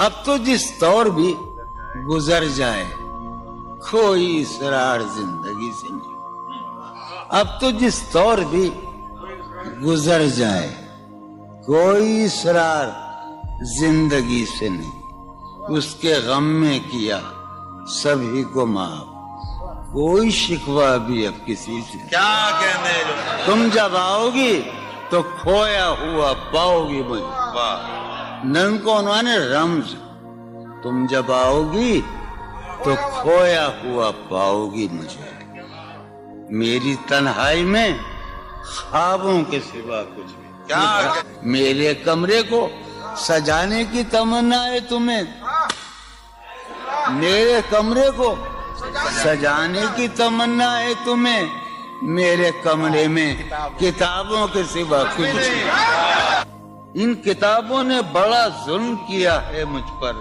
اب تو جس طور بھی گزر جائے کوئی اسرار زندگی سے نہیں. اب تو جس طور بھی گزر جائے کوئی اسرار زندگی سے نہیں. اس کے غم میں کیا سبھی کو معاف, کوئی شکوہ بھی اب کسی سے. کیا کہنے جو تم جب آؤ گی تو کھویا ہوا پاؤ گی مجھے. نن کو عنوان ہے رمز. تم جب آؤ گی تو کھویا ہوا پاؤ گی مجھے. میری تنہائی میں خوابوں کے سوا کچھ بھی. کیا میرے کمرے کو سجانے کی تمنا ہے تمہیں. میرے کمرے کو سجانے کی تمنا ہے تمہیں. میرے کمرے میں کتابوں کے سوا کچھ نہیں. ان کتابوں نے بڑا ظلم کیا ہے مجھ پر.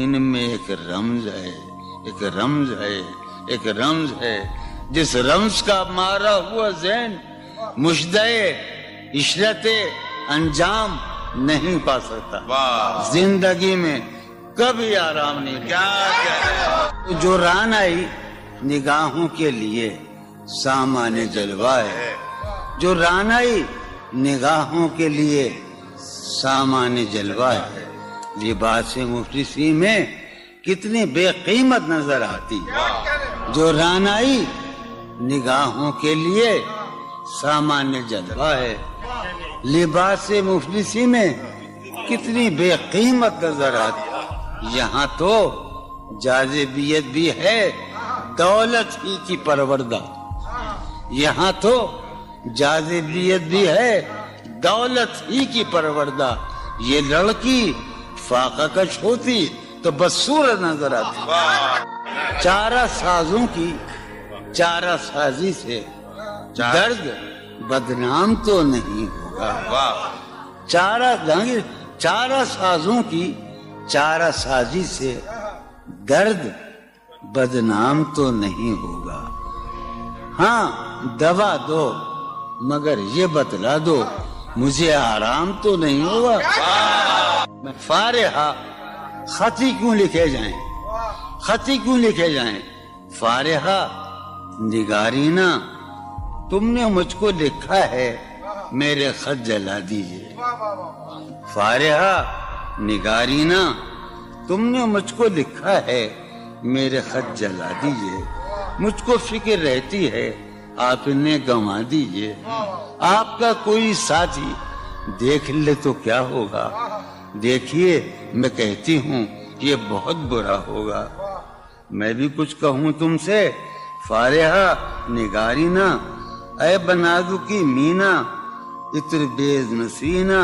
ان میں ایک رمز ہے, ایک رمز ہے, ایک رمز ہے. جس رمز کا مارا ہوا ذہن مشدے عشرت انجام نہیں پا سکتا. زندگی میں کبھی آرام نہیں. کیا جو ران آئی نگاہوں کے لیے سامان جلوہ ہے. جو ران آئی نگاہوں کے لیے سامان جلوہ ہے. لباس مفلسی میں کتنی بے قیمت نظر آتی. جو ران آئی نگاہوں کے لیے سامان جلوہ ہے. لباس مفلسی میں کتنی بے قیمت نظر آتی. یہاں تو جاذبیت بھی ہے دولت ہی کی پروردہ. یہاں تو جاذبیت بھی ہے دولت ہی کی پروردہ. یہ لڑکی فاقہ کش ہوتی تو بدصورت نظر آتی. چارہ سازوں کی چارہ سازی سے درد بدنام تو نہیں ہوگا. چارہ سازوں کی چارہ سازی سے درد بدنام تو نہیں ہوگا. ہاں دوا دو مگر یہ بتلا دو مجھے آرام تو نہیں ہوگا. فارحہ خطی کیوں لکھے جائیں, خطی کیوں لکھے جائیں. فارحہ نگارینا تم نے مجھ کو لکھا ہے میرے خط جلا دیجئے. فارحہ نگارینا تم نے مجھ کو لکھا ہے میرے خط جلا دیجئے. مجھ کو فکر رہتی ہے آپ انہیں گنوا دیجئے. آپ کا کوئی ساتھی دیکھ لے تو کیا ہوگا. دیکھیے میں کہتی ہوں یہ بہت برا ہوگا. میں بھی کچھ کہوں تم سے. فارحہ نگارینا اے بنادو کی مینا اتر بیز نسینا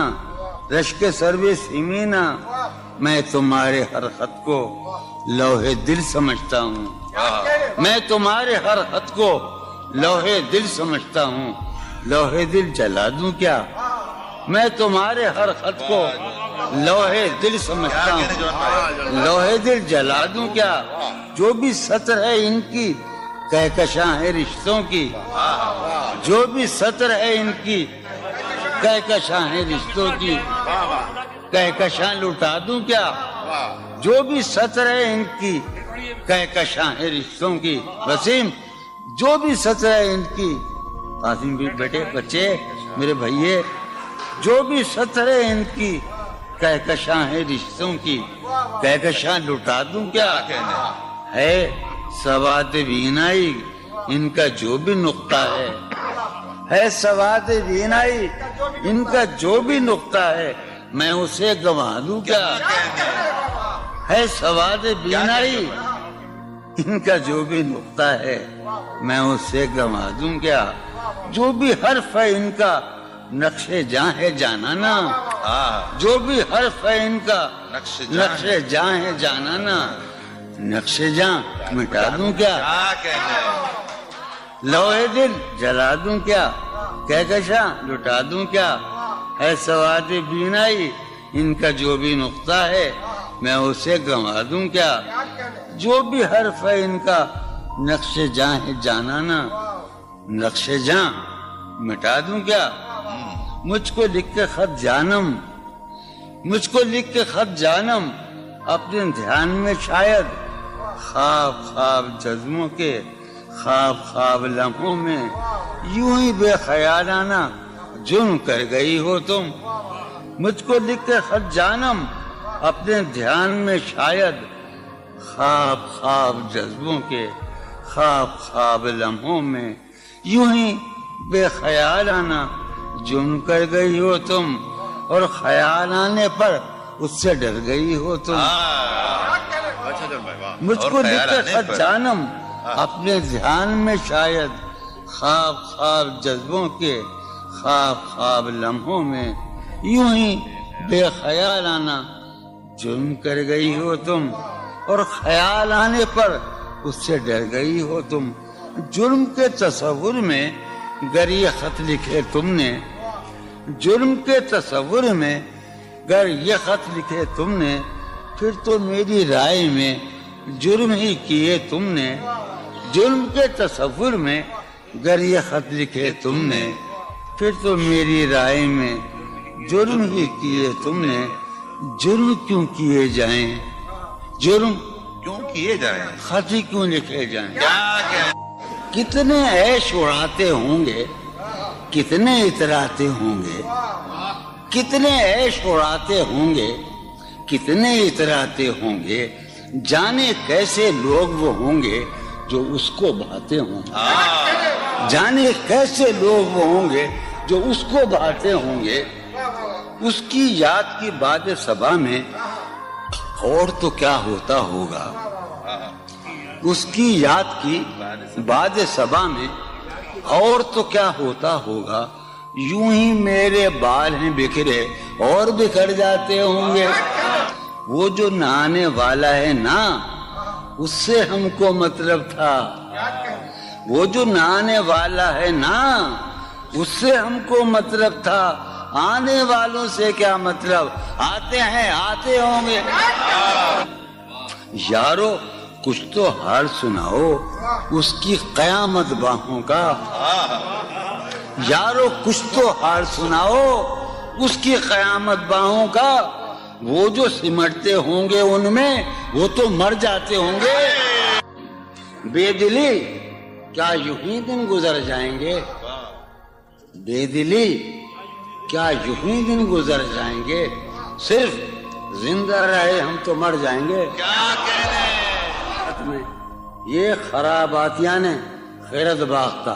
رشک سروے سیمینا. میں تمہارے ہر خط کو لوہے دل سمجھتا ہوں. میں تمہارے ہر خط کو لوہے دل سمجھتا ہوں. لوہے دل جلا دوں کیا. میں تمہارے ہر خط کو لوہے دل سمجھتا ہوں. لوہے دل جلا دوں کیا. جو بھی سطر ہے ان کی کہکشاں ہے رشتوں کی. جو بھی سطر ہے ان کی کہکشاں ہے رشتوں کی. کہکشاں لٹا دوں کیا. جو بھی سطر ہے ان کی کہکشاں ہے رشتوں کی. وسیم جو بھی سطر ہے ان کی. قاسم بھی بیٹے بچے میرے بھائیے جو بھی سطر ہے ان کی کہکشاں ہے رشتوں کی. کہکشاں لٹا دوں کیا. ہے سواد بینائی ان کا جو بھی نقطہ ہے سواد بینائی ان کا جو بھی نقطہ ہے میں اسے گنوا دوں کیا. ہے سواد بینائی ان کا جو بھی نقطہ ہے میں اسے گنوا دوں کیا. جو بھی حرف ہے ان کا نقش جاں ہے جانانا. جو بھی حرف ہے ان کا نقش جاں ہے جانانا. نقش جاں مٹا دوں کیا. لوہے دل جلا دوں کیا. کہکشاں لٹا دوں کیا. ہے سواد بینائی ان کا جو بھی نقطہ ہے میں اسے گنوا دوں کیا. جو بھی حرف ہے ان کا نقش جاں ہے جانانا. نقش جاں مٹا دوں کیا. مجھ کو لکھ کے خط جانم مجھ کو لکھ کے خط جانم اپنے دھیان میں شاید خواب خواب جذبوں کے خواب خواب لمحوں میں یوں ہی بے خیالانہ جرم کر گئی ہو تم. مجھ کو لکھ کے خط جانم اپنے دھیان میں شاید خواب خواب جذبوں کے خواب خواب لمحوں میں یوں ہی بے خیالانہ جرم کر گئی ہو تم, اور خیال آنے پر اس سے ڈر گئی ہو تم. مجھ کو لکھ کے خط جانم اپنے دھیان میں شاید خواب خواب جذبوں کے خواب خواب لمحوں میں یوں ہی بے خیالانہ جرم کر گئی ہو تم, اور خیال آنے پر اس سے ڈر گئی ہو تم. جرم کے تصور میں گر یہ خط لکھے تم نے, جرم کے تصور میں گر یہ خط لکھے تم نے, پھر تو میری رائے میں جرم ہی کیے تم نے. جرم کے تصور میں گر یہ خط لکھے تم نے, پھر تو میری رائے میں جرم ہی کیے تم نے. جرم کیوں کیے جائیں, جرم کیوں کیے جائیں, خط ہی کیوں لکھے جائیں. کتنے عیش اڑاتے ہوں گے, کتنے اتراتے ہوں گے, کتنے عیش اڑاتے ہوں گے, کتنے اتراتے ہوں گے, جانے کیسے لوگ وہ ہوں گے جو اس کو بھاتے ہوں گے. جانے کیسے لوگ وہ ہوں گے جو اس کو بھاتے ہوں گے. اس کی یاد کی باد صبا میں اور تو کیا ہوتا ہوگا, اس کی یاد کی باد صبا میں اور تو کیا ہوتا ہوگا. یوں ہی میرے بال ہیں بکھرے اور بکھر جاتے ہوں گے. وہ جو نہانے والا ہے نا اس سے ہم کو مطلب تھا, وہ جو نہانے والا ہے نا اس سے ہم کو مطلب تھا. آنے والوں سے کیا مطلب, آتے ہیں آتے ہوں گے. یارو کچھ تو حال سناؤ اس کی قیامت باہوں کا, یارو کچھ تو حال سناؤ اس کی قیامت باہوں کا. وہ جو سمٹتے ہوں گے ان میں وہ تو مر جاتے ہوں گے. بے دلی کیا یوں ہی دن گزر جائیں گے, بے دلی کیا یوں ہی دن گزر جائیں گے. صرف زندہ رہے ہم تو مر جائیں گے. یہ خراباتیاں نے خیرت باختہ,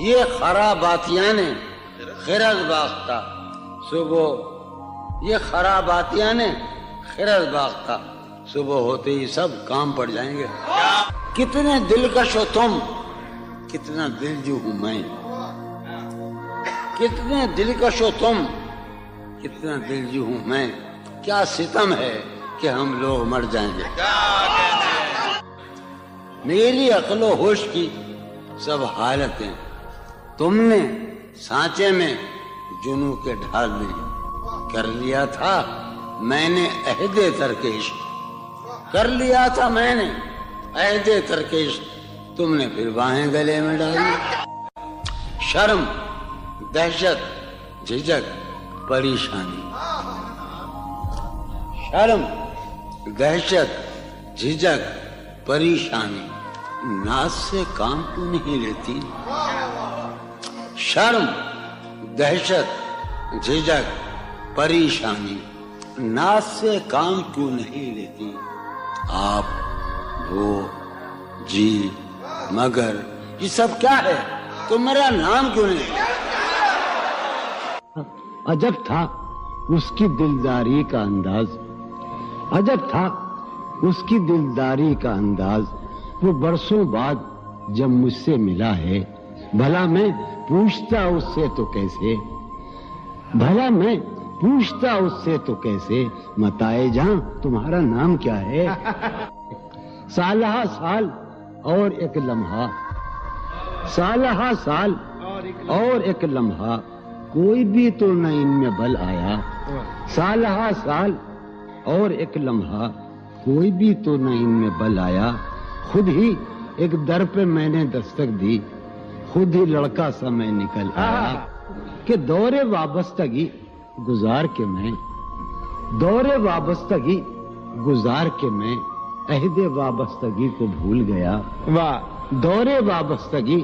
یہ خراباتیاں نے خیرت باختہ صبح, یہ خراباتیاں نے خیرت باختہ صبح ہوتے ہی سب کام پڑ جائیں گے. کتنے دلکش ہو تم, کتنا دل جو ہوں میں, کتنے دلکش ہو تم, کتنا دل جو ہوں میں. کیا ستم ہے کہ ہم لوگ مر جائیں گے. میری عقل و ہوش کی سب حالتیں تم نے سانچے میں جنوں کے ڈھال دی. کر لیا تھا میں نے عہد ترکش, کر لیا تھا میں نے عہد ترکش, تم نے پھر باہیں گلے میں ڈالی. شرم دہشت جھجک پریشانی, شرم دہشت جھجک پریشانی, ناز سے کام کیوں نہیں لیتی. شرم دہشت جھجک پریشانی, ناز سے کام کیوں نہیں لیتی. آپ وہ جی مگر یہ سب کیا ہے, تو میرا نام کیوں نہیں. عجب تھا اس کی دلداری کا انداز, عجب تھا اس کی دلداری کا انداز. وہ برسوں بعد جب مجھ سے ملا ہے, بھلا میں پوچھتا اس سے تو کیسے, بھلا میں پوچھتا اس سے تو کیسے, متائے جہاں تمہارا نام کیا ہے. سالہ سال اور ایک لمحہ, سالہ سال اور ایک لمحہ, کوئی بھی تو نہ ان میں بل آیا. سالہ سال اور ایک لمحہ, کوئی بھی تو نہ ان میں بل آیا. خود ہی ایک در پہ میں نے دستک دی, خود ہی لڑکا سا میں نکل آیا. کہ دور وابستگی گزار کے میں دور وابستگی گزار کے میں عہد وابستگی کو بھول گیا. واہ. دور وابستگی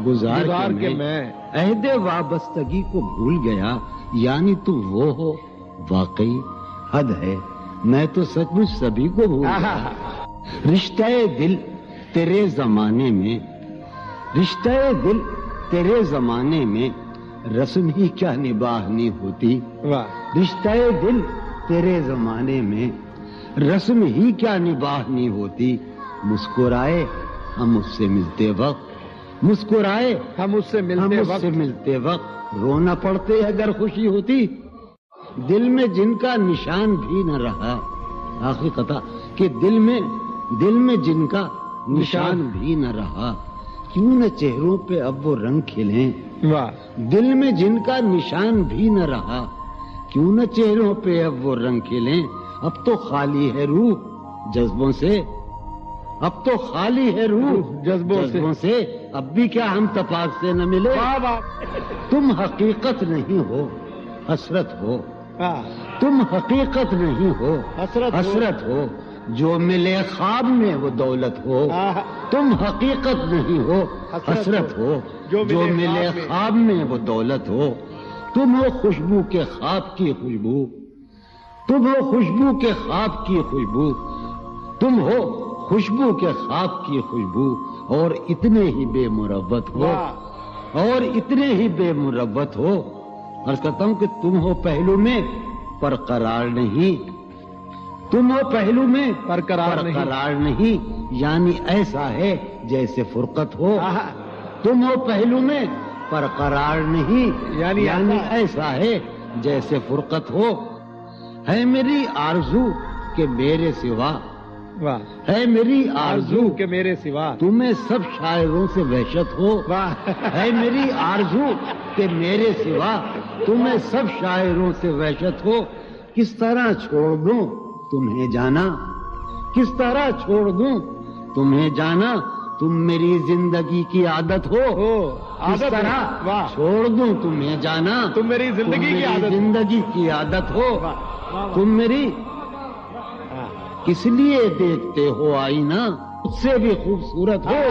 گزار کے میں عہد وابستگی کو بھول گیا. یعنی تو وہ ہو واقعی حد ہے، میں تو سچ مچ سبھی کو بھول گیا. رشتہ دل تیرے زمانے میں، رشتہ دل تیرے زمانے میں رسم ہی کیا نباہنی ہوتی. رشتہ دل تیرے زمانے میں رسم ہی کیا نباہنی ہوتی. مسکرائے ہم اس سے ملتے وقت، مسکرائے ہم اس سے ملتے وقت رونا پڑتے اگر خوشی ہوتی. دل میں جن کا نشان بھی نہ رہا، آخری قطع، کہ دل میں جن کا نشان بھی نہ رہا، کیوں نہ چہروں پہ اب وہ رنگ کھلیں. دل میں جن کا نشان بھی نہ رہا، کیوں نہ چہروں پہ اب وہ رنگ کھلیں. اب تو خالی ہے روح جذبوں سے، اب تو خالی ہے روح جذبوں سے، اب بھی کیا ہم تپاک سے نہ ملے. تم حقیقت نہیں ہو حسرت ہو، تم حقیقت نہیں ہو حسرت ہو، جو ملے خواب میں وہ دولت ہو. تم حقیقت نہیں ہو حسرت ہو، جو ملے خواب میں وہ دولت ہو. تم ہو خوشبو کے خواب کی خوشبو، تم ہو خوشبو کے خواب کی خوشبو، تم ہو خوشبو کے خواب کی خوشبو، اور اتنے ہی بے مروت ہو، اور اتنے ہی بے مروت ہو. عرض کرتا ہوں کہ تم ہو پہلو میں پر قرار نہیں، تم ہو پہلو میں پر قرار نہیں، یعنی ایسا ہے جیسے فرقت ہو. تم ہو پہلو میں پر قرار نہیں، یعنی ایسا ہے جیسے فرقت ہو. ہے میری آرزو کہ میرے سوا، ہے میری آرزو کہ میرے سوا تمہیں سب شاعروں سے وحشت ہو. ہے میری آرزو کہ میرے سوا تمہیں سب شاعروں سے وحشت ہو. کس طرح چھوڑ دوں تمہیں جانا، کس طرح چھوڑ دوں تمہیں جانا، تم میری زندگی کی عادت ہو. کس طرح چھوڑ دوں تمہیں جانا، تم میری زندگی کی عادت ہو. تم میری کس لیے دیکھتے ہو آئینہ خود سے بھی خوبصورت ہو.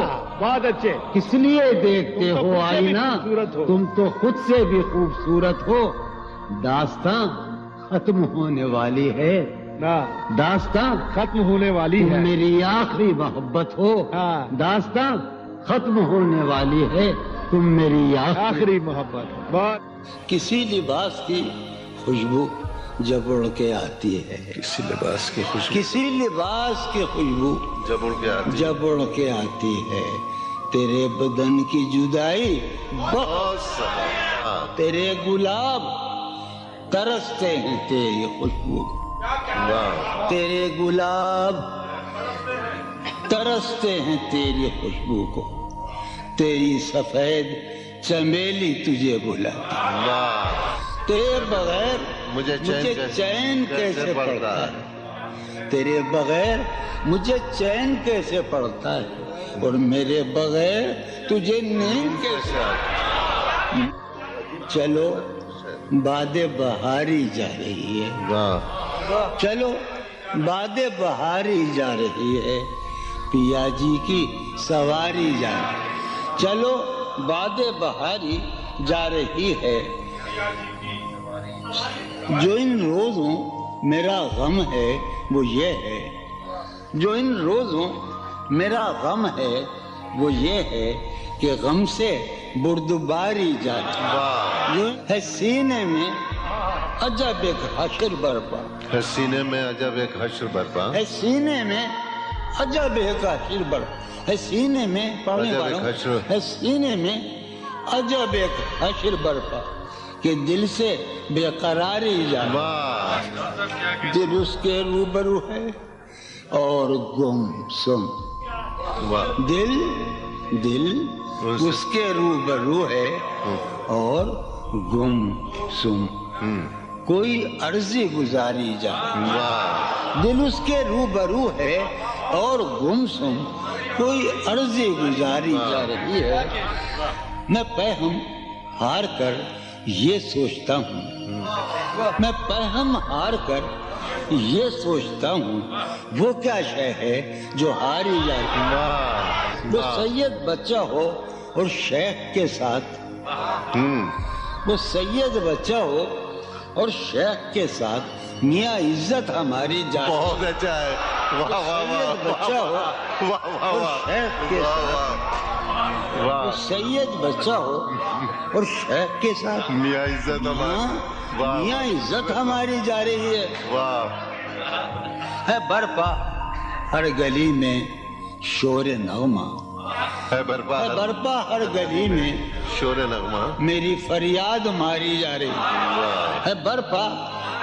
بہت اچھے. کس لیے دیکھتے ہو آئینہ تم تو خود سے بھی خوبصورت ہو. داستاں ختم ہونے والی ہے، داستاں ختم ہونے والی ہے، میری آخری محبت ہو. داستاں ختم ہونے والی ہے، تم میری آخری محبت. کسی لباس کی خوشبو جب اڑ کے آتی ہے، کسی لباس کی خوشبو، کسی لباس کی خوشبو جب اڑ کے آتی ہے، تیرے بدن کی جدائی بہت سبا، تیرے گلاب ترستے ہیں تیری خوشبو، تیرے گلاب ترستے ہیں تیری خوشبو کو. تیری سفید چمیلی تجھے بلاتی، تیرے بغیر مجھے چین کیسے پڑتا ہے، تیرے بغیر مجھے چین کیسے پڑتا ہے، اور میرے بغیر تجھے نیند کیسے آتی ہے. چلو باد بہاری جا رہی ہے، چلو باد بہاری جا رہی ہے، پیا جی کی سواری جا رہی ہے. چلو باد بہاری جا رہی ہے. جو ان روزوں میرا غم ہے وہ یہ ہے، جو ان روزوں میرا غم ہے وہ یہ ہے کہ غم سے بردباری جاتی ہے. سینے میں عجب ایک حشر برپا، ہے سینے میں عجب ایک حشر برپا، ہے سینے میں عجب ایک حشر برپا، ہے سینے میں پڑھنے والوں، ہے سینے میں عجب ایک حشر برپا، کہ دل سے بے قراری جاتی. دل اس کے روبرو ہے اور گم سم، دل اس کے روبرو ہے اور گم سم. کوئی عرضی گزاری جائے، دل اس کے روبرو ہے اور گم سم، کوئی عرضی گزاری جا رہی ہے. میں پہم ہار کر یہ سوچتا ہوں، میں پرہم ہار کر یہ سوچتا ہوں وہ کیا شے ہے جو ہاری جاتی ہے۔ وہ سید بچہ ہو اور شیخ کے ساتھ، وہ سید بچہ ہو اور شیخ کے ساتھ میاں عزت ہماری جاتی ہے۔ بہت اچھا ہے، واہ واہ واہ، بچہ ہو واہ واہ اور واہ، شیخ کے ساتھ، وہ سید بچہ ہو اور شیخ کے ساتھ میاں عزت ہماری، واہ میاں عزت ہماری جا رہی ہے۔ واہ، ہے برپا ہر گلی میں شور نغمہ، ہے برپا ہے برپا ہر گلی میں شور نغمہ، میری فریاد ماری جا رہی واہ، ہے۔ برپا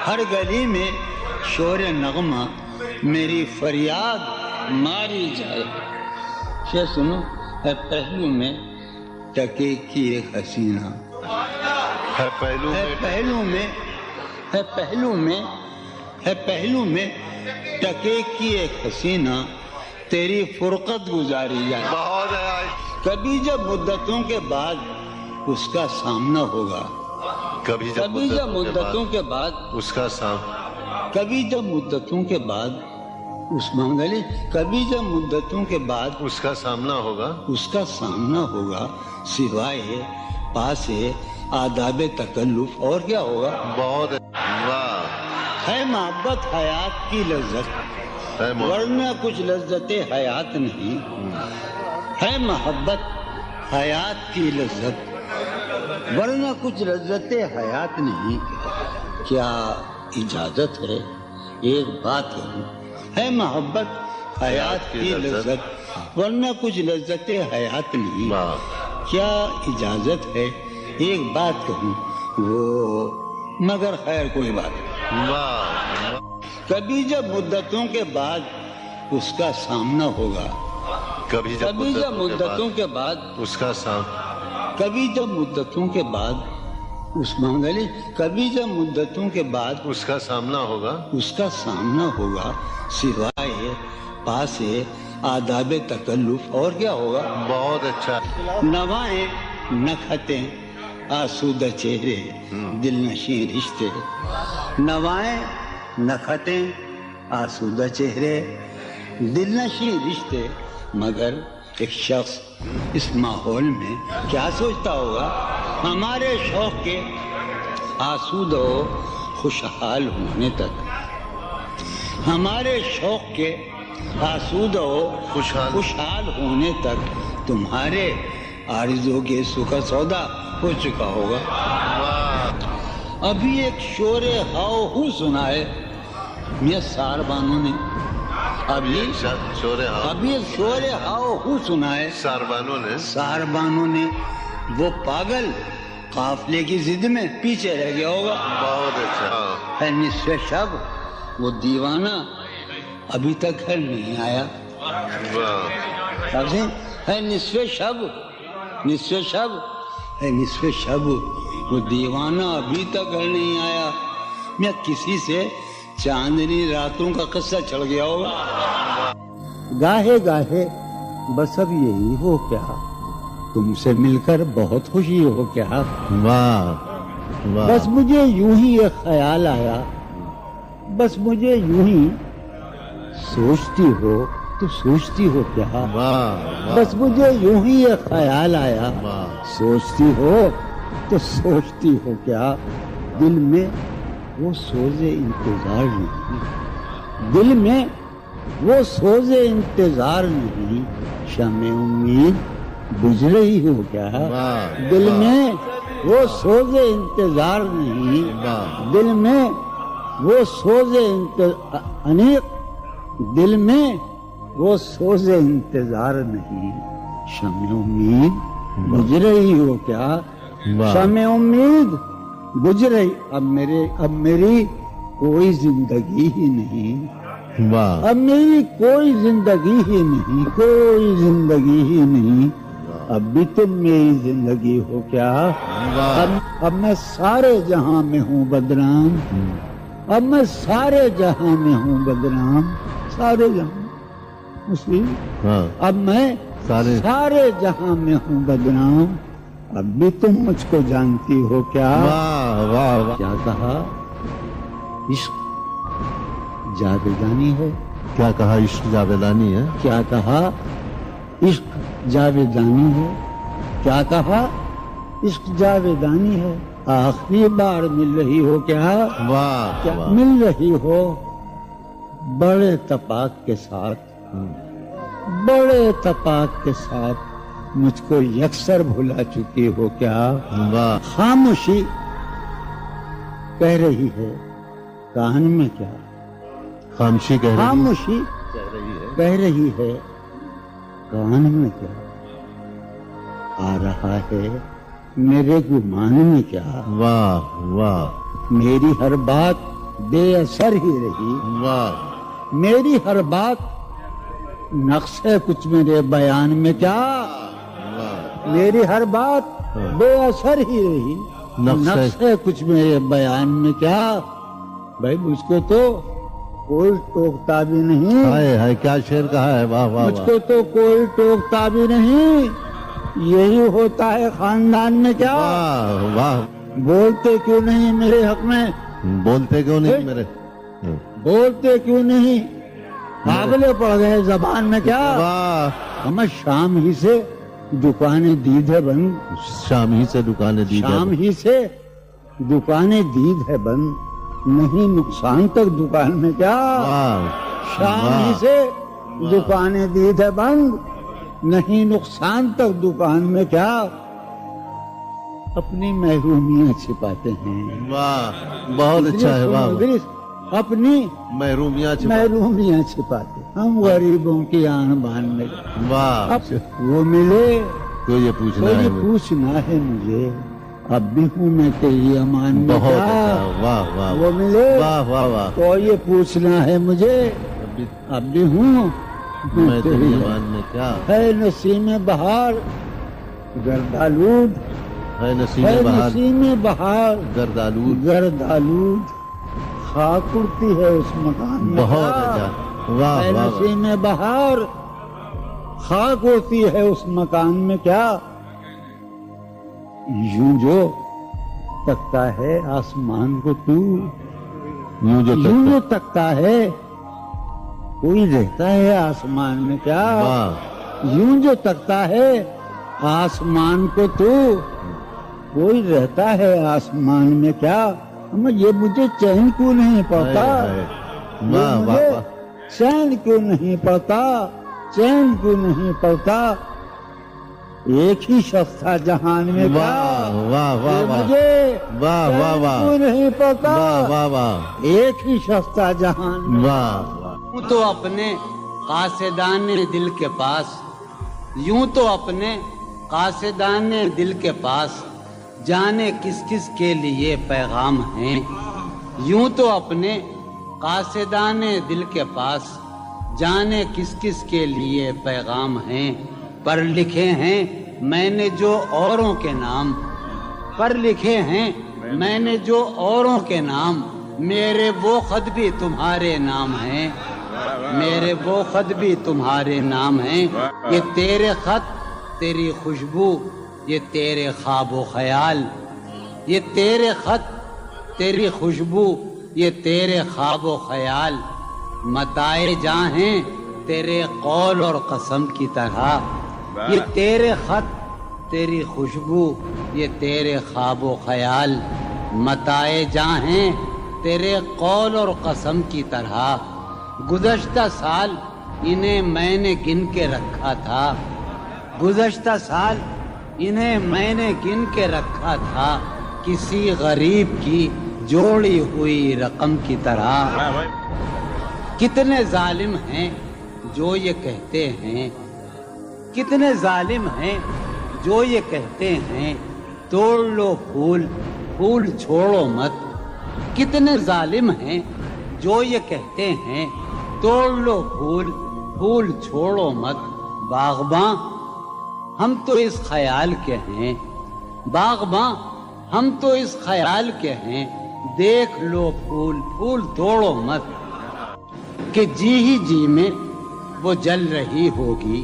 ہر گلی میں شور نغمہ میری فریاد ماری جائے۔ یہ سنو، ہے پہلو میں ٹکے کی ایک حسینہ، ہے پہلو ہے میں، پہلو میں، ہے پہلو میں، ہے پہلو میں ٹکے کی ایک حسینہ تیری فرقت گزاری جائے۔ بہت ہے، کبھی جب مدتوں کے بعد اس کا سامنا ہوگا، کبھی جب کبھی جب مدتوں کے بعد، اس کا سام، کبھی جب مدتوں کے بعد اس منگلی، کبھی جب مدتوں کے بعد اس کا سامنا ہوگا، اس کا سامنا ہوگا، سوائے پاس آداب تکلف اور کیا ہوگا؟ بہت ہے، واہ، ہے محبت حیات کی لذت، ہے ورنہ کچھ لذت حیات نہیں۔ ہے محبت حیات کی لذت ورنہ کچھ لذت حیات نہیں۔ کیا اجازت ہے ایک بات کہوں؟ ہے محبت حیات کی لذت ورنہ کچھ لذت حیات نہیں۔ واہ، کیا اجازت ہے ایک بات کہوں؟ وہ مگر خیر کوئی بات نہیں۔ واہ، کبھی جب مدتوں کے بعد اس کا سامنا ہوگا، کبھی جب کبھی جب مدتوں کے بعد، اس کا سام، کبھی جب مدتوں کے بعد اس منگلی، کبھی جب مدتوں کے بعد اس کا سامنا ہوگا، اس کا سامنا ہوگا، سوائے پاس آداب تکلف اور کیا ہوگا؟ بہت اچھا، نوائیں نکھتیں آسودہ چہرے دل نشیں رشتے، نوائیں نکھتیں آسودہ چہرے دل نشیں رشتے۔ مگر ایک شخص اس ماحول میں کیا سوچتا ہوگا؟ ہمارے شوق کے آسودہ و خوشحال ہونے تک، ہمارے شوق کے آسودہ و خوشحال ہونے تک تمہارے آرزو کے سکھ سودا ہو چکا ہوگا۔ ابھی ایک شور ہاؤ ہو سنا ہے میاں ساربانوں نے، ابھی ایک شور ہاؤ ہو سنا ہے ساربانوں نے۔ وہ پاگل قافلے کی ضد میں پیچھے رہ گیا ہوگا۔ بہت اچھا، ہے نصف شب وہ دیوانہ ابھی تک گھر نہیں آیا۔ واہ، ہے نصف شب، نصف شب، ہے نصف شب وہ دیوانہ ابھی تک گھر نہیں آیا۔ میں کسی سے چاندنی راتوں کا قصہ چڑھ گیا ہوگا۔ گاہے گاہے بس اب یہی ہو کیا، تم سے مل کر بہت خوشی ہو کیا۔ واہ، بس مجھے یوں ہی ایک خیال آیا، بس مجھے یوں ہی سوچتی ہو تو سوچتی ہو کیا۔ بس مجھے یوں ہی ایک خیال آیا، سوچتی ہو تو سوچتی ہو کیا۔ دل میں وہ سوز انتظار نہیں، دل میں وہ سوز انتظار نہیں، شمع امید بجھ رہی ہو کیا۔ دل میں وہ سوز انتظار نہیں، دل میں وہ سوز انیق، دل میں وہ سوز انتظار نہیں، شمع امید بجھ رہی ہو کیا۔ شمع امید بجھ رہی، اب میری کوئی زندگی ہی نہیں، اب میری کوئی زندگی ہی نہیں، کوئی زندگی ہی نہیں، اب بھی تم میری زندگی ہو کیا۔ اب میں سارے جہاں میں ہوں بدنام، اب میں سارے جہاں میں ہوں بدنام، سارے جہاں مسلم، اب میں سارے جہاں میں ہوں بدنام، اب بھی تم مجھ کو جانتی ہو کیا؟ واہ واہ واہ کیا کہا؟ عشق جاویدانی ہے. کیا کہا؟ عشق جاویدانی ہے. کیا کہا؟ عشق جاویدانی ہے. کیا کہا؟ عشق جاویدانی ہے. آخری بار مل رہی ہو کیا؟ واہ کیا واہ مل رہی ہو؟ بڑے تپاک کے ساتھ، بڑے تپاک کے ساتھ مجھ کو یکسر بھلا چکی ہو کیا؟ واہ خاموشی کہہ رہی ہے کان میں کیا؟ خاموشی کہہ رہی خاموشی ہے. کہہ رہی ہے کان میں کیا؟ آ رہا ہے میرے گمان میں کیا؟ واہ واہ میری ہر بات بے اثر ہی رہی. واہ میری ہر بات نقص ہے کچھ میرے بیان میں کیا؟ واہ میری ہر بات بے اثر ہی رہی. نقص ہے کچھ میرے بیان میں کیا؟ بھائی مجھ کو تو کوئی ٹوکتا بھی نہیں. ہائے ہائے کیا شعر کہا ہے. واہ واہ مجھ کو تو کوئی ٹوکتا بھی نہیں. یہی ہوتا ہے خاندان میں کیا؟ واہ واہ. بولتے کیوں نہیں میرے حق میں؟ بولتے کیوں نہیں میرے؟ بولتے کیوں نہیں؟ قابلے پڑ گئے زبان میں کیا؟ واہ ہمیں شام ہی سے دکانیں دید ہے بند. شام ہی سے دکانیں دی شام ہی سے دکانیں دید ہے بند. نہیں نقصان تک دکان میں کیا؟ شام ہی سے دکانیں دید ہے بند. نہیں نقصان تک دکان میں کیا؟ اپنی محرومیاں چھپاتے ہیں. واہ بہت اچھا ہے. واہ اپنی محرومیاں محرومیاں چھپاتے ہم غریبوں کی آن بان میں. واہ اب وہ ملے تو یہ تو پوچھنا یہ ہے. پوچھنا ہے مجھے اب بھی ہوں میں تیری امان میں بہت کیا؟ اچھا. واہ واہ وہ ملے واہ واہ واہ. تو یہ پوچھنا ہے مجھے اب بھی ہوں میں تیری ایمان میں کیا؟ ہے نسیم بہار گردالود. ہے نسیم ہے بہار نسیم بہار گردالود. گردالود. خاک اڑتی ہے اس مکان میں بہت کیا؟ اچھا. واہ ہے واہ واہ. نسیم بہار خاک اڑتی ہے اس مکان میں کیا؟ یوں جو تکتا ہے آسمان کو تو یوں جو یوں جو تکتا. تکتا ہے کوئی رہتا ہے آسمان میں کیا؟ واہ یوں جو تکتا ہے آسمان کو تو کوئی رہتا ہے آسمان میں کیا؟ یہ مجھے چین کیوں نہیں پڑتا؟ ہائے ہائے. واہ واہ مجھے واہ. چین کیوں نہیں پڑتا؟ چین کیوں نہیں پڑتا؟ ایک ہی شخص تھا جہان میں کیا؟ واہ واہ واہ یہ واہ. مجھے واہ واہ چین واہ. کیوں نہیں پڑتا؟ واہ واہ واہ. ایک ہی شخص تھا جہان میں. واہ واہ. یوں تو اپنے قاصدان دل کے پاس، یوں تو اپنے قاصدان دل کے پاس جانے کس کس کے لیے پیغام ہیں. یوں تو اپنے قاصدان دل کے پاس جانے کس کس کے لیے پیغام ہیں. پر لکھے ہیں میں نے جو اوروں کے نام، پر لکھے ہیں میں نے جو اوروں کے نام، میرے وہ خط بھی تمہارے نام ہیں. میرے وہ خط بھی تمہارے نام ہیں. یہ تیرے خط تیری خوشبو، یہ تیرے خواب و خیال. یہ تیرے خط تیری خوشبو، یہ تیرے خواب و خیال. متائے جاں ہیں تیرے قول اور قسم کی طرح. یہ تیرے خط تیری خوشبو، یہ تیرے خواب و خیال. متائے جاں ہیں تیرے قول اور قسم کی طرح. گزشتہ سال انہیں میں نے گن کے رکھا تھا. گزشتہ سال انہیں میں نے گن کے رکھا تھا کسی غریب کی جوڑی ہوئی رقم کی طرح. کتنے ظالم ہیں جو یہ کہتے ہیں، کتنے ظالم ہیں جو یہ کہتے ہیں توڑ لو پھول پھول چھوڑو مت. کتنے ظالم ہیں جو یہ کہتے ہیں توڑ لو پھول پھول چھوڑو مت. باغباں ہم تو اس خیال کے ہیں، باغباں ہم تو اس خیال کے ہیں دیکھ لو پھول پھول توڑو مت. کہ جی ہی جی میں وہ جل رہی ہوگی،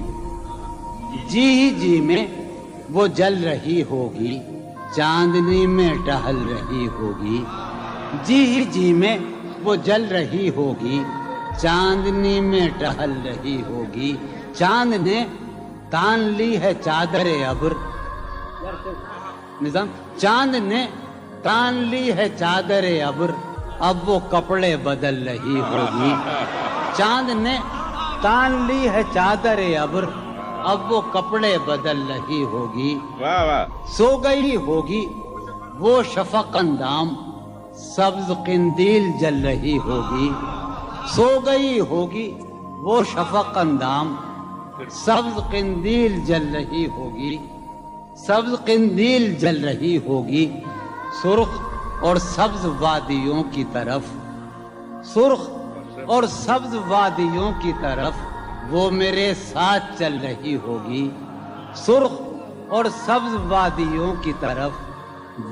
جی ہی جی میں وہ جل رہی ہوگی، چاندنی میں ٹہل رہی ہوگی، جی ہی جی میں وہ جل رہی ہوگی، چاندنی میں ٹہل رہی ہوگی، چاند نے تان لی ہے چادر ابر، نظام چاند نے تان لی ہے چادر ابر، اب وہ کپڑے بدل رہی ہوگی، چاند نے تان لی ہے چادر ابر، اب وہ کپڑے بدل رہی ہوگی، واہ واہ، سو گئی ہوگی وہ شفق اندام، سبز قندیل جل رہی ہوگی، سو گئی ہوگی وہ شفق اندام، سبز قندیل جل رہی ہوگی، سبز قندیل جل رہی ہوگی، سرخ اور سبز وادیوں کی طرف، سرخ اور سبز وادیوں کی طرف وہ میرے ساتھ چل رہی ہوگی، سرخ اور سبز وادیوں کی طرف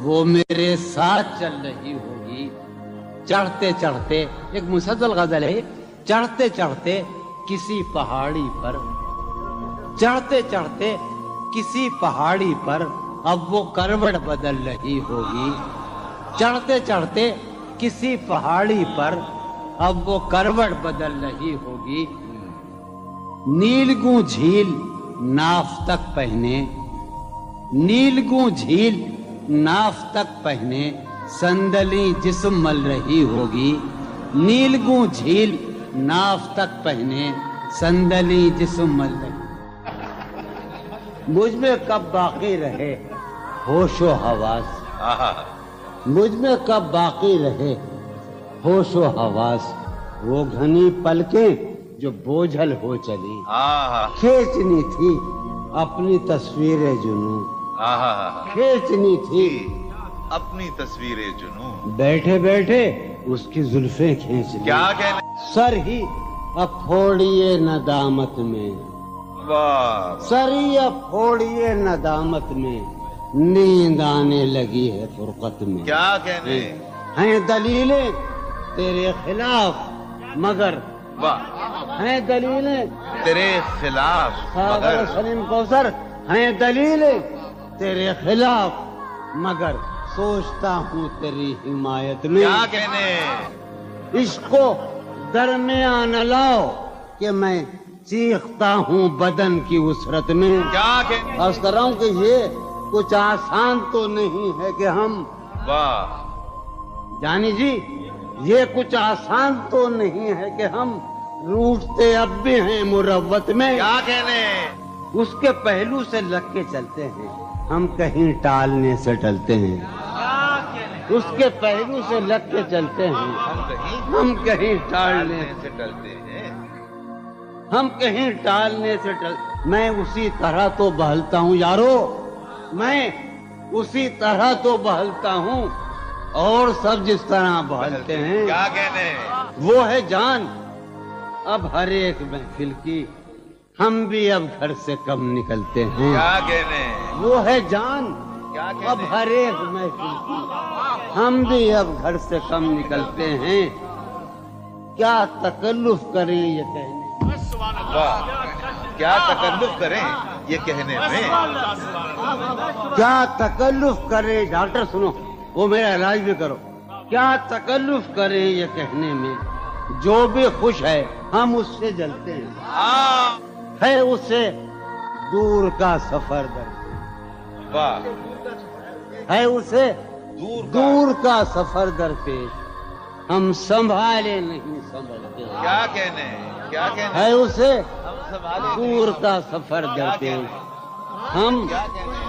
وہ میرے ساتھ چل رہی ہوگی، چڑھتے چڑھتے، ایک مسلسل غزل ہے، چڑھتے چڑھتے کسی پہاڑی پر، چڑھتے چڑھتے کسی پہاڑی پر اب وہ کروٹ بدل رہی ہوگی، چڑھتے چڑھتے کسی پہاڑی پر اب وہ کروٹ بدل رہی ہوگی، نیلگوں جھیل ناف تک پہنے، نیلگوں جھیل ناف تک پہنے صندلی جسم مل رہی ہوگی، نیلگوں جھیل ناف تک پہنے صندلی جسم مل رہی، مجھ میں کب باقی رہے ہوش و حواس، مجھ میں کب باقی رہے ہوش و حواس، وہ گھنی پلکیں جو بوجھل ہو چلی، کھینچنی تھی اپنی تصویر جنوں، کھینچنی تھی اپنی تصویر جنوں، بیٹھے بیٹھے اس کی زلفیں کھینچ لی، کیا کہنے، سر ہی اب پھوڑیے ندامت میں، واہ، سر ہی اب پھوڑیے ندامت میں، نیند آنے لگی ہے فرقت میں، کیا کہنے، ہیں دلیلیں تیرے خلاف مگر، واہ، ہیں دلیلیں تیرے خلاف ساغر مگر، سلیم کوثر، ہیں دلیلیں تیرے خلاف مگر، سوچتا ہوں تیری حمایت میں، کیا کہنے، عشق کو درمیان لاؤ کہ میں چیختا ہوں بدن کی وسرت میں، کیا کہنے، عرض کر رہا ہوں کہ یہ کچھ آسان تو نہیں ہے کہ ہم، واہ، جانی جی یہ کچھ آسان تو نہیں ہے کہ ہم روٹتے اب بھی ہیں مروت میں، کیا کہنے، اس کے پہلو سے لگ کے چلتے ہیں ہم کہیں ٹالنے سے ٹلتے ہیں، اس کے پہلو سے لگ کے چلتے ہیں ہم کہیں ٹالنے سے ڈلتے ہیں، ہم کہیں ٹالنے سے میں اسی طرح تو بہلتا ہوں یارو، میں اسی طرح تو بہلتا ہوں اور سب جس طرح بہلتے ہیں، کیا کہنے، وہ ہے جان اب ہر ایک محفل کی، ہم بھی اب گھر سے کم نکلتے ہیں، کیا کہنے، وہ ہے جان کیا اب کہنے، ہر ایک محفل کی، ہم بھی اب گھر سے کم نکلتے ہیں، کیا تکلف کریں یہ کہنے، واہ، کیا تکلف کریں یہ کہنے میں، کیا تکلف کریں، ڈاکٹر سنو وہ میرا علاج بھی کرو، کیا تکلف کریں یہ کہنے میں، جو بھی خوش ہے ہم اس سے جلتے ہیں، ہے اسے دور کا سفر درپیش، واہ، ہے اسے دور دور کا سفر درپیش، ہم سنبھالے نہیں سنبھلتے، کیا کہنے، کیا کہنے، ہے اسے دور کا سفر درپیش، ہم کیا کہنے،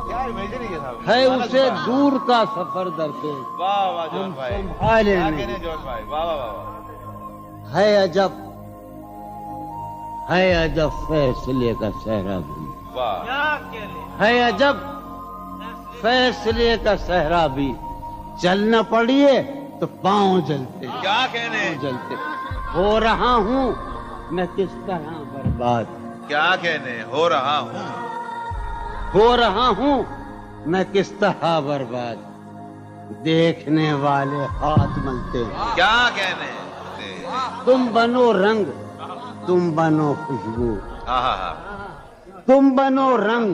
کیا امیجن ہے صاحب، ہے اسے دور کا سفر درپیش، واہ واہ جوش بھائی، سنبھالے کیا نہیں، کہنے جوش بھائی، واہ واہ واہ، ہے عجب، ہے عجب فیصلے کا صحرا بھی، واہ، ہے عجب فیصلے کا صحرا بھی، چلنا پڑیے تو پاؤں جلتے، کیا کہنے، جلتے، ہو رہا ہوں میں کس طرح برباد، کیا کہنے، ہو رہا ہوں، ہو رہا ہوں میں کس طرح برباد، دیکھنے والے ہاتھ ملتے ہیں، کیا کہنے، تم بنو رنگ تم بنو خوشبو، ہاں ہاں ہاں، تم بنو رنگ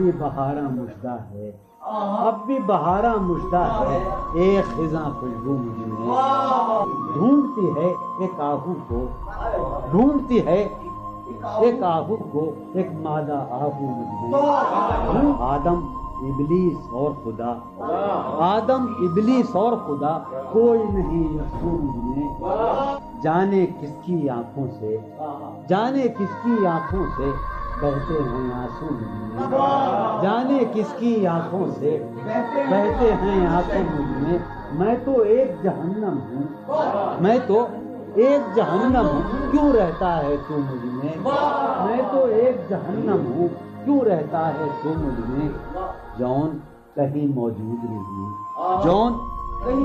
بھی بہارا مژدہ ہے، اب بھی بہارا مژدہ ہے، ایک خزاں خوشبو مجھ میں ڈھونڈتی ہے ایک آہو کو، ڈھونڈتی ہے ایک آہو کو، ایک مادہ آہو مجھ میں۔ آدم ابلیس اور خدا، آدم ابلیس اور خدا، کوئی نہیں یسوع مجھ میں، جانے کس کی آنکھوں سے، جانے کس کی آنکھوں سے بہتے ہیں آنسو مجھ میں، جانے کس کی آنکھوں سے بہتے ہیں آنسو مجھ میں۔ میں تو ایک جہنم ہوں، میں تو ایک جہنم ہوں، کیوں رہتا ہے تو مجھ میں، میں تو ایک جہنم ہوں، کیوں رہتا ہے تو مجھ میں۔ جون کہیں موجود نہیں، جون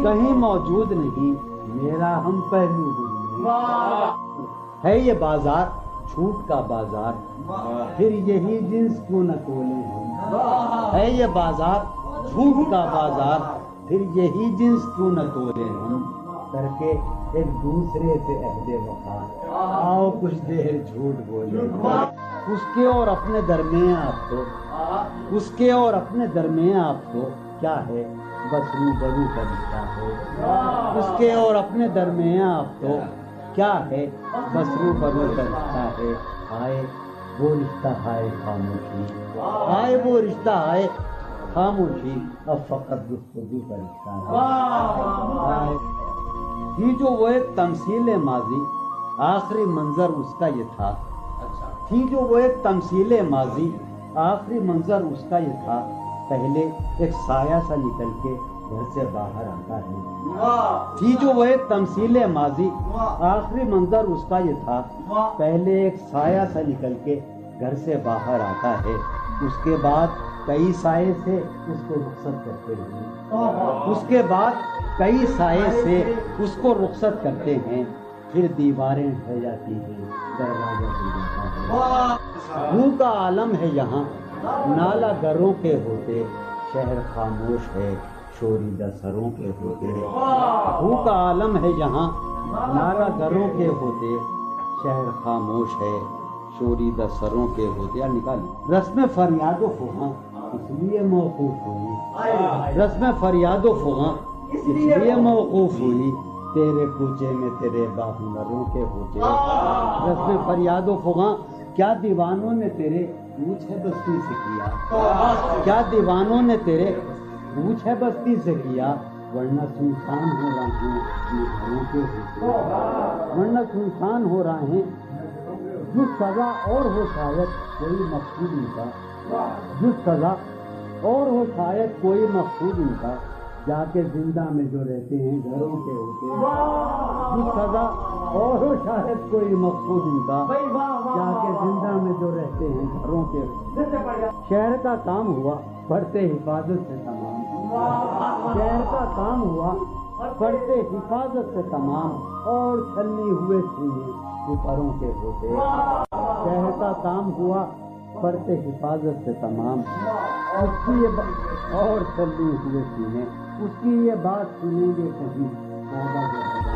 کہیں موجود نہیں، میرا ہم پہلو مجھ میں۔ ہے یہ بازار جھوٹ کا بازار، پھر یہی جنس کیوں نہ تولے ہم، ہے یہ بازار جھوٹ کا بازار، پھر یہی جنس کیوں نہ تولے ہم، کر کے ایک دوسرے سے عہد وفا، آؤ کچھ دیر جھوٹ بولے، اس کے اور اپنے درمیان آپ تو، اس کے اور اپنے درمیان آپ تو کیا ہے، بس روبرو کا رشتہ ہے، اس کے اور اپنے درمیان آپ تو کیا ہے، بس روبرو کا رشتہ ہے۔ آئے وہ رشتہ ہے خاموشی، آئے وہ رشتہ ہے خاموشی، اب فقط گفتگو کا رشتہ ہے۔ یہ جو وہ ایک تمثیل ماضی، آخری منظر اس کا یہ تھا، تھی جو وہ ایک تمثیل ماضی، آخری منظر اس کا یہ تھا، پہلے ایک سایہ سا نکل کے گھر سے باہر آتا ہے، تھی جو وہ ایک تمثیل ماضی، آخری منظر اس کا یہ تھا، پہلے ایک سایہ سا نکل کے گھر سے باہر آتا ہے، اس کے بعد کئی سائے سے اس کو رخصت کرتے ہیں، اس کے بعد کئی سائے سے اس کو رخصت کرتے ہیں، پھر دیواریں ڈھہ جاتی ہیں، دروازہ کھل جاتا ہے۔ روح کا عالم ہے یہاں، نالا گروں کے ہوتے، شہر خاموش ہے، شوریدہ سروں کے ہوتے۔ روح کا عالم ہے یہاں، نالا گروں کے ہوتے، شہر خاموش ہے، شوریدہ سروں کے ہوتے۔ نکال رسم فریاد و فغاں اس لیے موقوف ہوئی، رسم فریاد و فغاں اس لیے موقوف ہوئی، تیرے کوچے میں تیرے باہنروں کے ہوتے۔ رسم فریاد و فغاں کیا دیوانوں نے تیرے پوچھ ہے بستی سے کیا، کیا دیوانوں نے تیرے پوچھ ہے بستی سے کیا، ورنہ سنسان ہو رہے ہیں گھروں کے ہوتے، ورنہ سنسان ہو رہے ہیں، جو سزا اور ہو شاید کوئی مقصود ان کا، جو سزا اور ہو شاید کوئی مقصود ان کا، جا کے زندہ میں جو رہتے ہیں گھروں کے ہوتے، جو سزا اور ہو شاید کوئی مقصود ان کا، جا کے زندہ میں جو رہتے ہیں گھروں کے ہوتے۔ شہر کا کام ہوا پڑھتے حفاظت سے تمام، شہر کا کام ہوا پڑھتے حفاظت سے تمام، اور چھلنی ہوئے سینے اوپروں کے ہوتے۔ شہر کا کام ہوا پڑھتے حفاظت سے تمام، اس کی یہ اور چھلنی ہوئے سینے، اس کی یہ بات سنیں گے کہیں سودا زدگاں،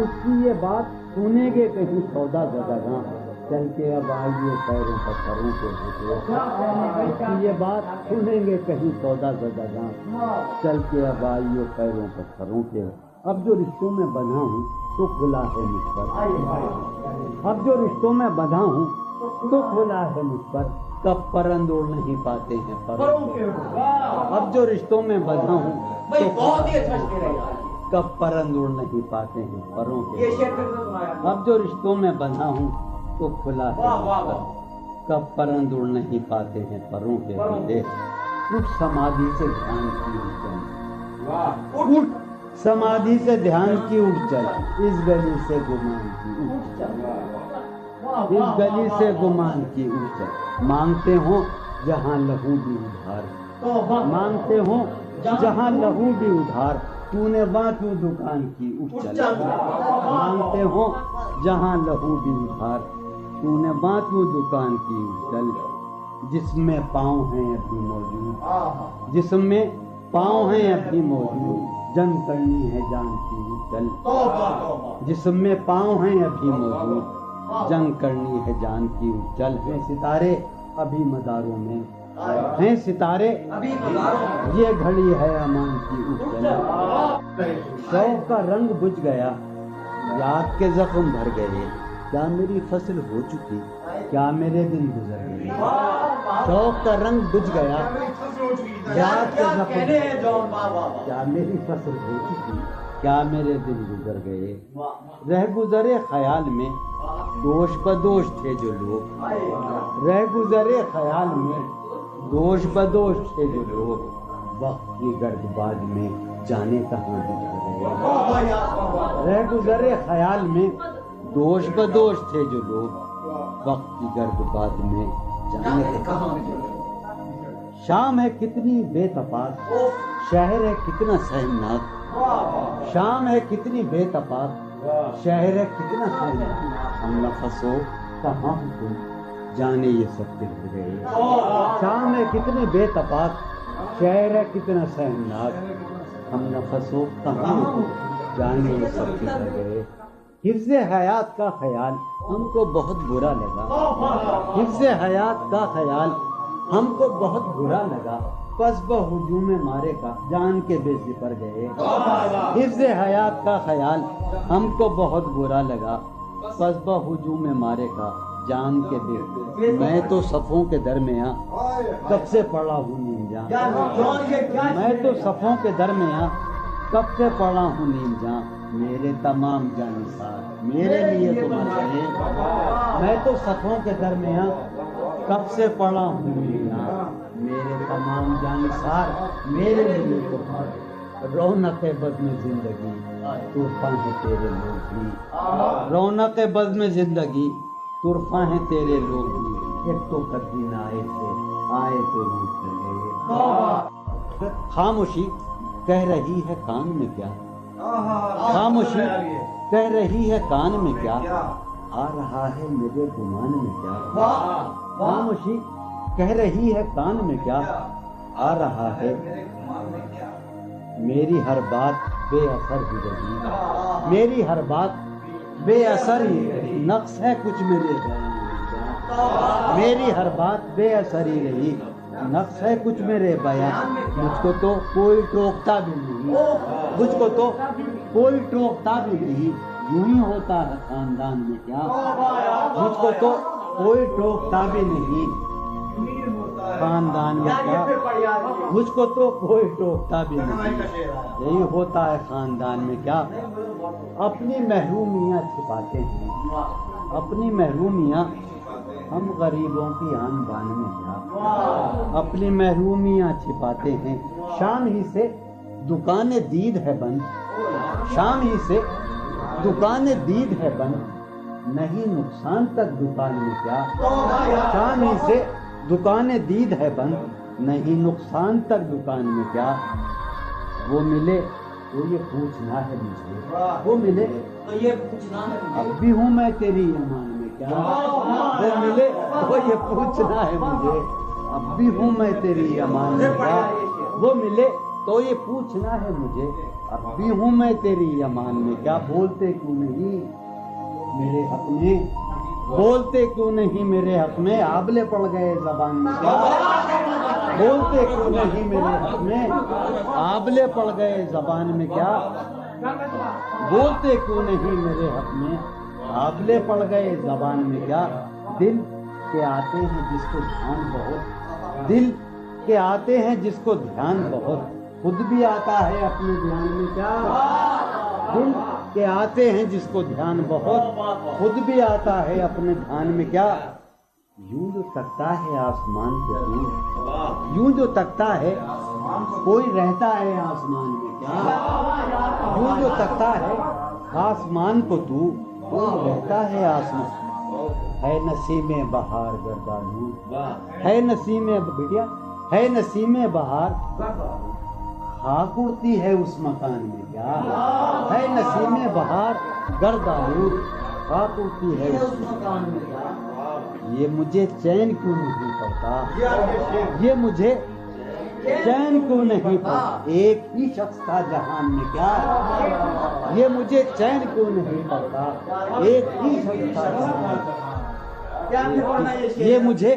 اس کی یہ بات سنیں گے کہیں سودا زدگاں، چل کے اب آئیے پیروں پر سروں کے ہوتے، اس کی یہ بات سنیں گے کہیں سودا زدگاں، چل کے اب آئیے پیروں پر سروں کے۔ اب جو رشتوں میں بندھا ہوں تو کھلا ہے مجھ پر، اب جو رشتوں میں بندھا ہوں تو کھلا ہے مجھ پر، کب پرند اڑ نہیں پاتے ہیں پروں کے، اب جو رشتوں میں بندھا ہوں تو کب پرند اڑ نہیں پاتے ہیں پروں کے، اب جو رشتوں میں بندھا ہوں تو کھلا ہے مجھ پر، کب پرند اڑ نہیں پاتے ہیں پروں کے ہوتے۔ اٹھ سمادھی سے دھیان کی اٹھ چل، اٹھ سمادھی سے دھیان کی اٹھ چل، اس گلی سے گمان کی اٹھ چل، اس گلی سے گمان کی اٹھ چل، مانگتے ہوں جہاں لہو بھی ادھار، مانگتے ہوں جہاں لہو بھی ادھار، تو نے وہاں کیوں دکان کی اٹھ چل، مانگتے ہوں جہاں لہو بھی ادھار، تو نے وہاں کیوں دکان کی اٹھ چل، جس میں پاؤں ہیں ابھی موجود، جس میں پاؤں ہیں ابھی موجود، جنگ کرنی ہے جان کی اٹھ چل، جس میں پاؤں ہیں ابھی موجود، جنگ کرنی ہے جان کی اٹھ چل، ہیں ستارے ابھی مداروں میں، ہیں ستارے یہ گھڑی ہے امان کی اجلا شوق کا رنگ بجھ گیا یاد کے زخم بھر گئے کیا میری فصل ہو چکی کیا میرے دن گزر گئے شوق کا رنگ بجھ گیا یاد کے زخم کیا میری فصل ہو چکی کیا میرے دن گزر گئے رہ گزرے خیال میں دوش بدوش تھے جو لوگ رہ گزرے خیال میں دوش بدوش تھے جو لوگ وقت کی گرد باز میں جانے کہاں بچھڑ گئے رہ گزرے خیال میں دوش بدوش تھے جو لوگ وقت کی گرد باز میں جانے کہاں بچھڑ گئے شام ہے کتنی بے تفاق شہر ہے کتنا سہمناک شام ہے کتنی بے تفاق شہر ہے کتنا سہمناک ہم نفس ہو کہاں تم جانے یہ سب بچھڑ گئے شام ہے کتنی بے تفاق شہر ہے کتنا سہمناک ہم نفس ہو کہاں تم جانے یہ سب بچھڑ گئے حفظ حیات کا خیال ہم کو بہت برا لگا حفظ حیات کا خیال ہم کو بہت برا لگا پس بہجوم مارے کا جان کے بے سپر گئے حفظ حیات کا خیال ہم کو بہت برا لگا پس بہجوم مارے کا جان کے بے میں تو صفوں کے درمیاں کب سے پڑا ہوں نیم جان میں تو صفوں کے درمیاں کب سے پڑا ہوں نیم جان میرے تمام جانسار میرے لیے تو مر گئے میں تو صفوں کے درمیاں کب سے پڑا ہوں نیم جان میرے تمام جانسار میرے لیے تو مر گئے رونق بزم زندگی طرفاں ہے تیرے لوگ بھی رونق بزم زندگی طرفاں ہیں تیرے لوگ بھی ایک تو کبھی نہ آئے تو روٹ چلے خاموشی کہہ رہی ہے کان میں کیا خاموشی کہہ رہی ہے کان میں کیا آ رہا ہے میرے گمان میں کیا خاموشی کہہ رہی ہے کان میں کیا آ رہا ہے میری ہر بات بے اثر ہی رہی میری ہر بات بے اثر ہی نقص ہے کچھ میرے بیان میری ہر بات بے اثر ہی رہی نقص ہے کچھ میرے بیان مجھ کو تو کوئی ٹوکتا بھی نہیں مجھ کو تو کوئی ٹوکتا بھی نہیں یوں ہی ہوتا ہے خاندان میں کیا مجھ کو تو کوئی ٹوکتا بھی نہیں خاندان میں کیا مجھ کو تو کوئی ٹوکتا بھی نہیں یہی ہوتا ہے خاندان میں کیا اپنی محرومیاں چھپاتے ہیں اپنی محرومیاں ہم غریبوں کی آن بان میں کیا اپنی محرومیاں چھپاتے ہیں شام ہی سے دکان دید ہے بند شام ہی سے دکان دید ہے بند نہیں نقصان تک دکان میں کیا شام ہی سے دکان دید ہے بند نہیں نقصان تک دکان میں کیا وہ ملے تو یہ پوچھنا ہے مجھے وہ ملے تو یہ پوچھنا ہے اب بھی ہوں میں تیری امان میں کیا وہ ملے تو یہ پوچھنا ہے مجھے اب بھی ہوں میں تیری امان میں کیا وہ ملے تو یہ پوچھنا ہے مجھے اب بھی ہوں میں تیری امان میں کیا بولتے کیوں نہیں میرے حق میں بولتے کیوں نہیں میرے حق میں آبلے پڑ گئے زبان میں کیا بولتے کیوں نہیں میرے حق میں آبلے پڑ گئے زبان میں کیا بولتے کیوں نہیں میرے حق میں آبلے پڑ گئے زبان میں کیا دل کے آتے ہیں جس کو دھیان بہت دل کے آتے ہیں جس کو دھیان بہت خود بھی آتا ہے اپنے دھیان میں کیا دل کے آتے ہیں جس کو دھیان بہت خود بھی آتا ہے اپنے دھیان میں کیا یوں جو تکتا ہے آسمان کو دور یوں جو تکتا ہے کوئی رہتا ہے آسمان میں کیا یوں جو تکتا ہے آسمان کو تو کوئی رہتا ہے آسمان ہے نسیم بہار گردانوں ہے نسیم بٹیا ہے نسیم بہار خاک اڑتی ہے اس مکان میں کیا ہے نسیم بہار گرد آلود خاک اڑتی ہے اس مکان میں کیا یہ مجھے چین کیوں نہیں پڑتا یہ مجھے چین کیوں نہیں پڑتا ایک ہی شخص تھا جہان میں کیا یہ مجھے چین کیوں نہیں پڑتا ایک ہی شخص تھا جہان میں یہ مجھے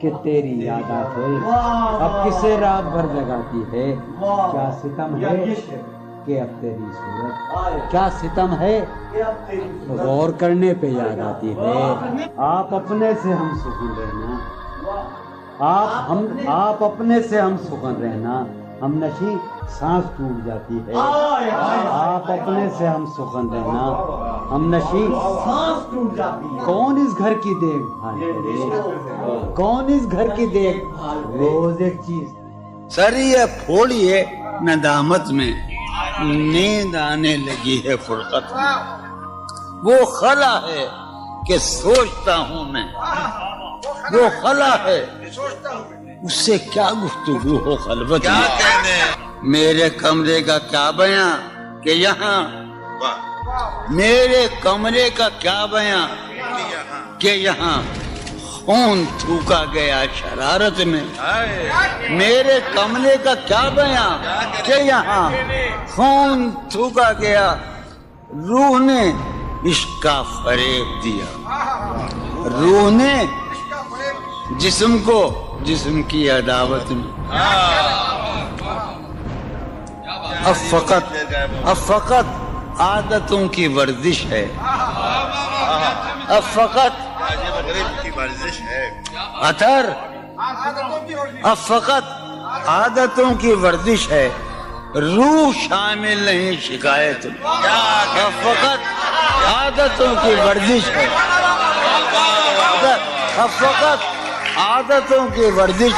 کہ تیری یاد آتے اب کسے رات بھر جگاتی ہے، کیا ستم ہے کہ اب تیری صورت، کیا ستم ہے غور کرنے پہ یاد آتی ہے۔ آپ اپنے سے ہم سکون رہنا، آپ اپنے سے ہم سکون رہنا، ہم نشی سانس ٹوٹ جاتی ہے، آپ اپنے سے ہم سخن رہنا، ہم نشی سانس ٹوٹ جاتی ہے۔ کون اس گھر کی دیکھ بھال کرے، کون اس گھر کی دیکھ بھال، روز ایک چیز سریہ پھوڑیے ندامت میں، نیند آنے لگی ہے فرقت میں، وہ خلا ہے کہ سوچتا ہوں میں، وہ خلا ہے اس سے کیا گفتگو ہو خلوت کیا میں، کہنے میرے کمرے کا کیا بیاں کہ یہاں، میرے کمرے کا کیا بیاں کہ یہاں خون تھوکا گیا شرارت میں، میرے کمرے کا کیا بیاں کہ یہاں خون تھوکا گیا، روح نے عشق کا فریب دیا، روح نے جسم کو جسم کی عداوت میں، اب فقط عادتوں کی ورزش ہے، اب فقط کی ورزش ہے، اثر، اب فقط عادتوں کی ورزش ہے، روح شامل نہیں شکایت میں، اب فقط عادتوں کی ورزش ہے، اب فقط عادتوں کی ورزش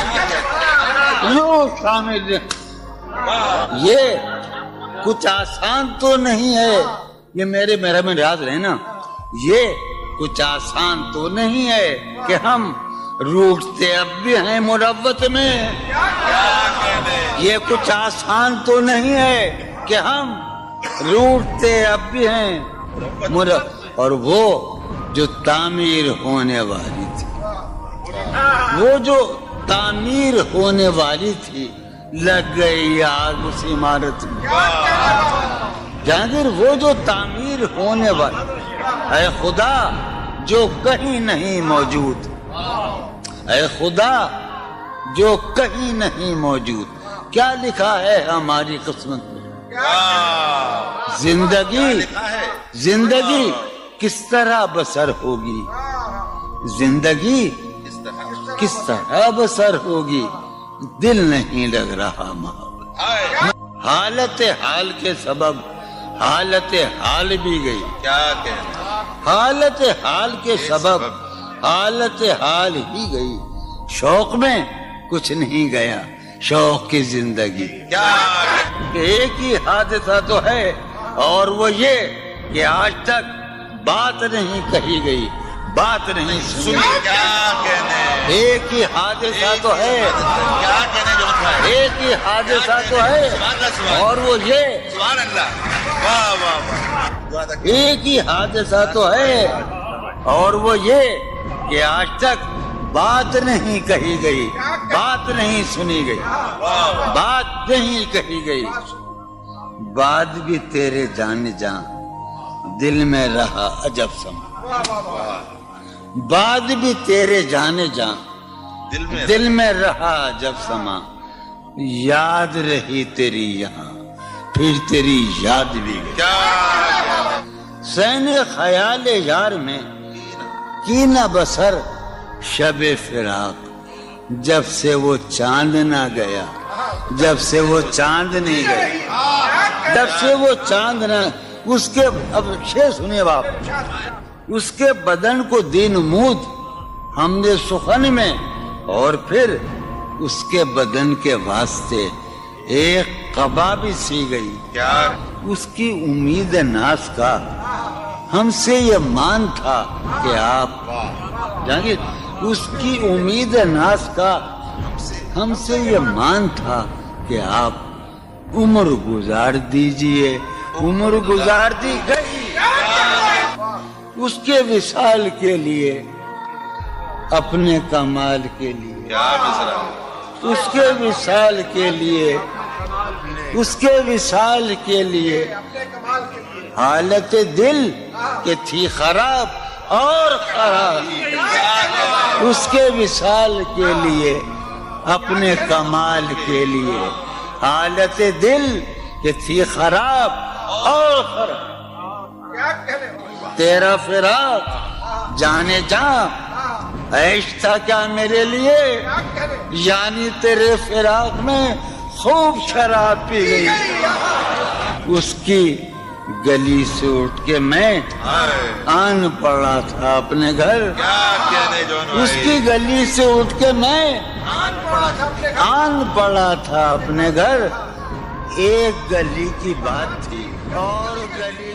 روح شامل نہیں۔ یہ کچھ آسان تو نہیں ہے، یہ میرے میں ریاض رہے نا، یہ کچھ آسان تو نہیں ہے کہ ہم روٹتے اب بھی ہیں مروت میں، یہ کچھ آسان تو نہیں ہے کہ ہم روٹتے اب بھی ہیں مروت، اور وہ جو تعمیر ہونے والی تھی، وہ جو تعمیر ہونے والی تھی لگ گئی آگ اس عمارت میں، جہانگیر وہ جو تعمیر ہونے والی، اے خدا جو کہیں نہیں موجود، اے خدا جو کہیں نہیں موجود، کیا لکھا ہے ہماری قسمت میں، زندگی کس طرح بسر ہوگی، زندگی کس طرح بسر ہوگی، دل نہیں لگ رہا محبت، حالت حال کے سبب حالت حال بھی گئی، کیا کہنے حالت حال کے سبب حالت حال ہی گئی، شوق میں کچھ نہیں گیا، شوق کی زندگی، ایک ہی حادثہ تو ہے اور وہ یہ کہ آج تک بات نہیں کہی گئی، بات نہیں سنی، کیا کہنے ایک ہی حادثہ تو ہے، کیا کہنے جو ہے، ایک ہی حادثہ تو ہے اور وہ یہ، سبحان اللہ، واہ واہ واہ، ایک ہی حادثہ تو ہے اور وہ یہ کہ آج تک بات نہیں کہی گئی، بات نہیں سنی گئی، بات نہیں کہی گئی، بات بھی تیرے جان جان دل میں رہا عجب سما، بات بھی تیرے جانے جان دل میں رہا عجب سما، یاد رہی تیری یہاں پھر تیری یاد بھی گئی، سین خیال یار میں کی نہ بسر شب فراق، جب سے وہ چاند نہ گیا، جب سے وہ چاند نہیں گیا، جب سے وہ چاند نہ، اس کے اب شعر سنیے باپ، اس کے بدن کو دین مود ہم نے سخن میں، اور پھر اس کے بدن کے واسطے ایک قبا بھی سی گئی، اس کی امید ناز کا ہم سے یہ مان تھا کہ آپ جانگیر، اس کی امید ناز کا ہم سے یہ مان تھا کہ آپ عمر گزار دیجئے، عمر گزار دی گئی اس کے وصال کے لیے، اپنے کمال کے لیے، اس کے وصال کے لیے، اس کے وصال کے لیے، حالت دل کہ تھی خراب اور خراب، اس کے وصال کے لیے، اپنے کمال کے لیے حالت دل کہ تھی خراب اور خراب. تیرا فراق جانے جا عیش تھا کیا میرے لیے، یعنی تیرے فراق میں خوب شراب پی گئی. اس کی گلی سے اٹھ کے میں آن پڑا تھا اپنے گھر. اس کی گلی سے اٹھ کے میں آن پڑا تھا اپنے گھر. ایک گلی کی بات تھی اور گلی